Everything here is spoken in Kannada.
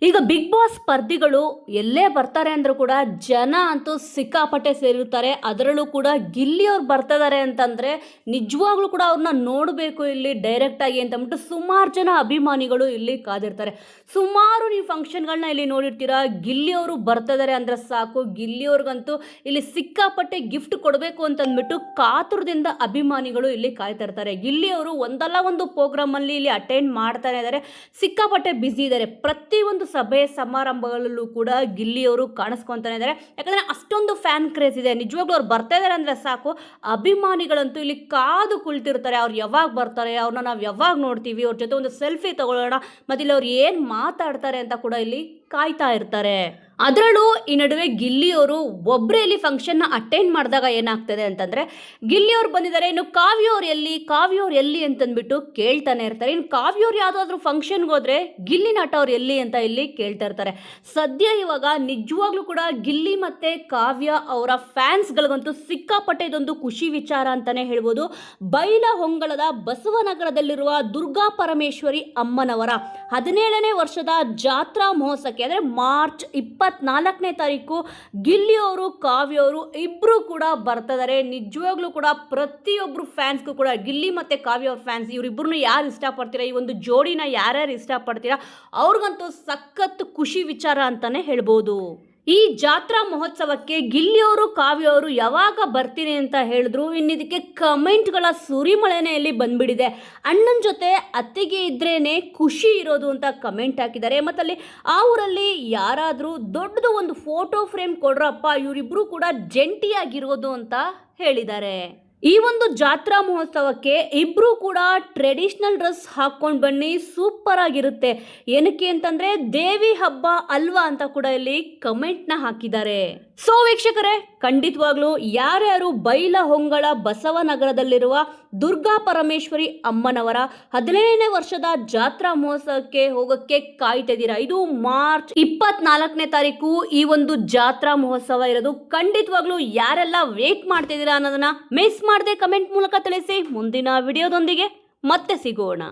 ಈಗ ಬಿಗ್ ಬಾಸ್ ಸ್ಪರ್ಧಿಗಳು ಎಲ್ಲೇ ಬರ್ತಾರೆ ಅಂದರೂ ಕೂಡ ಜನ ಅಂತೂ ಸಿಕ್ಕಾಪಟ್ಟೆ ಸೇರಿರ್ತಾರೆ. ಅದರಲ್ಲೂ ಕೂಡ ಗಿಲ್ಲಿಯವ್ರು ಬರ್ತಿದ್ದಾರೆ ಅಂತಂದರೆ ನಿಜವಾಗ್ಲೂ ಕೂಡ ಅವ್ರನ್ನ ನೋಡಬೇಕು ಇಲ್ಲಿ ಡೈರೆಕ್ಟಾಗಿ ಅಂತಂದ್ಬಿಟ್ಟು ಸುಮಾರು ಜನ ಅಭಿಮಾನಿಗಳು ಇಲ್ಲಿ ಕಾದಿರ್ತಾರೆ. ಸುಮಾರು ನೀವು ಫಂಕ್ಷನ್ಗಳನ್ನ ಇಲ್ಲಿ ನೋಡಿರ್ತೀರ. ಗಿಲ್ಲಿಯವರು ಬರ್ತಿದ್ದಾರೆ ಅಂದರೆ ಸಾಕು, ಗಿಲ್ಲಿಯವ್ರಿಗಂತೂ ಇಲ್ಲಿ ಸಿಕ್ಕಾಪಟ್ಟೆ ಗಿಫ್ಟ್ ಕೊಡಬೇಕು ಅಂತಂದ್ಬಿಟ್ಟು ಕಾತುರದಿಂದ ಅಭಿಮಾನಿಗಳು ಇಲ್ಲಿ ಕಾಯ್ತಾ ಇರ್ತಾರೆ. ಗಿಲ್ಲಿಯವರು ಒಂದಲ್ಲ ಒಂದು ಪ್ರೋಗ್ರಾಮಲ್ಲಿ ಇಲ್ಲಿ ಅಟೆಂಡ್ ಮಾಡ್ತಾನೆ ಇದ್ದಾರೆ. ಸಿಕ್ಕಾಪಟ್ಟೆ ಬ್ಯುಸಿ ಇದ್ದಾರೆ. ಪ್ರತಿಯೊಂದು ಸಭೆ ಸಮಾರಂಭಗಳಲ್ಲೂ ಕೂಡ ಗಿಲ್ಲಿಯವರು ಕಾಣಿಸ್ಕೊತಾನೆ ಇದ್ದಾರೆ. ಯಾಕಂದರೆ ಅಷ್ಟೊಂದು ಫ್ಯಾನ್ ಕ್ರೇಜ್ ಇದೆ. ನಿಜವಾಗ್ಲೂ ಅವ್ರು ಬರ್ತಾ ಇದ್ದಾರೆ ಅಂದರೆ ಸಾಕು, ಅಭಿಮಾನಿಗಳಂತೂ ಇಲ್ಲಿ ಕಾದು ಕುಳಿತಿರ್ತಾರೆ. ಅವ್ರು ಯಾವಾಗ ಬರ್ತಾರೆ, ಅವ್ರನ್ನ ನಾವು ಯಾವಾಗ ನೋಡ್ತೀವಿ, ಅವ್ರ ಜೊತೆ ಒಂದು ಸೆಲ್ಫಿ ತಗೊಳ್ಳೋಣ, ಮತ್ತು ಇಲ್ಲಿ ಅವ್ರು ಏನು ಮಾತಾಡ್ತಾರೆ ಅಂತ ಕೂಡ ಇಲ್ಲಿ ಕಾಯ್ತಾ ಇರ್ತಾರೆ. ಅದರಲ್ಲೂ ಈ ನಡುವೆ ಗಿಲ್ಲಿಯವರು ಒಬ್ಬರೇ ಇಲ್ಲಿ ಫಂಕ್ಷನ್ನ ಅಟೆಂಡ್ ಮಾಡಿದಾಗ ಏನಾಗ್ತದೆ ಅಂತಂದರೆ, ಗಿಲ್ಲಿಯವ್ರು ಬಂದಿದ್ದಾರೆ, ಇನ್ನು ಕಾವ್ಯವ್ರು ಎಲ್ಲಿ ಅಂತಂದ್ಬಿಟ್ಟು ಕೇಳ್ತಾನೆ ಇರ್ತಾರೆ. ಇನ್ನು ಕಾವ್ಯವ್ರು ಯಾವುದಾದ್ರೂ ಫಂಕ್ಷನ್ಗೆ ಹೋದರೆ ಗಿಲ್ಲಿ ನಟ ಅವ್ರು ಎಲ್ಲಿ ಅಂತ ಇಲ್ಲಿ ಕೇಳ್ತಾ ಇರ್ತಾರೆ. ಸದ್ಯ ಇವಾಗ ನಿಜವಾಗ್ಲೂ ಕೂಡ ಗಿಲ್ಲಿ ಮತ್ತು ಕಾವ್ಯ ಅವರ ಫ್ಯಾನ್ಸ್ಗಳಿಗಂತೂ ಸಿಕ್ಕಾಪಟ್ಟೆ ಇದೊಂದು ಖುಷಿ ವಿಚಾರ ಅಂತಲೇ ಹೇಳ್ಬೋದು. ಬೈಲಹೊಂಗಲದ ಬಸವನಗರದಲ್ಲಿರುವ ದುರ್ಗಾ ಪರಮೇಶ್ವರಿ ಅಮ್ಮನವರ 17ನೇ ವರ್ಷದ ಜಾತ್ರಾ ಮಹೋತ್ಸವಕ್ಕೆ ಅಂದರೆ ಮಾರ್ಚ್ 24ನೇ ತಾರೀಕು ಗಿಲ್ಲಿಯವರು ಕಾವ್ಯವರು ಇಬ್ಬರು ಕೂಡ ಬರ್ತಿದ್ದಾರೆ. ನಿಜವಾಗ್ಲೂ ಕೂಡ ಪ್ರತಿಯೊಬ್ಬರು ಫ್ಯಾನ್ಸ್ಗೂ ಕೂಡ ಗಿಲ್ಲಿ ಮತ್ತು ಕಾವ್ಯ ಫ್ಯಾನ್ಸ್ ಇವರಿಬ್ಬರನ್ನು ಯಾರು ಇಷ್ಟಪಡ್ತೀರಾ, ಈ ಒಂದು ಜೋಡಿನ ಯಾರ್ಯಾರು ಇಷ್ಟಪಡ್ತೀರಾ ಅವ್ರಿಗಂತೂ ಸಖತ್ ಖುಷಿ ವಿಚಾರ ಅಂತಲೇ ಹೇಳ್ಬೋದು. ಈ ಜಾತ್ರಾ ಮಹೋತ್ಸವಕ್ಕೆ ಗಿಲ್ಲಿಯವರು ಕಾವ್ಯವರು ಯಾವಾಗ ಬರ್ತೀನಿ ಅಂತ ಹೇಳಿದ್ರು. ಇನ್ನಿದಕ್ಕೆ ಕಮೆಂಟ್ಗಳ ಸುರಿಮಳೆನೇ ಇಲ್ಲಿ ಬಂದ್ಬಿಟ್ಟಿದೆ. ಅಣ್ಣನ ಜೊತೆ ಅತ್ತಿಗೆ ಇದ್ರೇನೆ ಖುಷಿ ಇರೋದು ಅಂತ ಕಮೆಂಟ್ ಹಾಕಿದ್ದಾರೆ. ಮತ್ತಲ್ಲಿ ಆ ಊರಲ್ಲಿ ಯಾರಾದರೂ ದೊಡ್ಡದು ಒಂದು ಫೋಟೋ ಫ್ರೇಮ್ ಕೊಡ್ರಪ್ಪ, ಇವರಿಬ್ಬರು ಕೂಡ ಜಂಟಿಯಾಗಿರೋದು ಅಂತ ಹೇಳಿದ್ದಾರೆ. ಈ ಒಂದು ಜಾತ್ರಾ ಮಹೋತ್ಸವಕ್ಕೆ ಇಬ್ಬರು ಕೂಡ ಟ್ರೆಡಿಷ್ನಲ್ ಡ್ರೆಸ್ ಹಾಕ್ಕೊಂಡು ಬನ್ನಿ, ಸೂಪರ್ ಆಗಿರುತ್ತೆ. ಏನಕ್ಕೆ ಅಂತಂದರೆ ದೇವಿ ಹಬ್ಬ ಅಲ್ವಾ ಅಂತ ಕೂಡ ಇಲ್ಲಿ ಕಮೆಂಟ್ನ ಹಾಕಿದ್ದಾರೆ. ಸೊ ವೀಕ್ಷಕರೇ, ಖಂಡಿತವಾಗ್ಲೂ ಯಾರ್ಯಾರು ಬೈಲಹೊಂಗಲ ಬಸವನಗರದಲ್ಲಿರುವ ದುರ್ಗಾ ಪರಮೇಶ್ವರಿ ಅಮ್ಮನವರ 17ನೇ ವರ್ಷದ ಜಾತ್ರಾ ಮಹೋತ್ಸವಕ್ಕೆ ಹೋಗೋಕ್ಕೆ ಕಾಯ್ತಿದ್ದೀರಾ, ಇದು ಮಾರ್ಚ್ 24ನೇ ತಾರೀಕು ಈ ಒಂದು ಜಾತ್ರಾ ಮಹೋತ್ಸವ ಇರೋದು. ಖಂಡಿತವಾಗ್ಲೂ ಯಾರೆಲ್ಲ ವೇಟ್ ಮಾಡ್ತಿದ್ದೀರಾ ಅನ್ನೋದನ್ನ ಮಿಸ್ ಮಾಡದೆ ಕಮೆಂಟ್ ಮೂಲಕ ತಿಳಿಸಿ. ಮುಂದಿನ ವಿಡಿಯೋದೊಂದಿಗೆ ಮತ್ತೆ ಸಿಗೋಣ.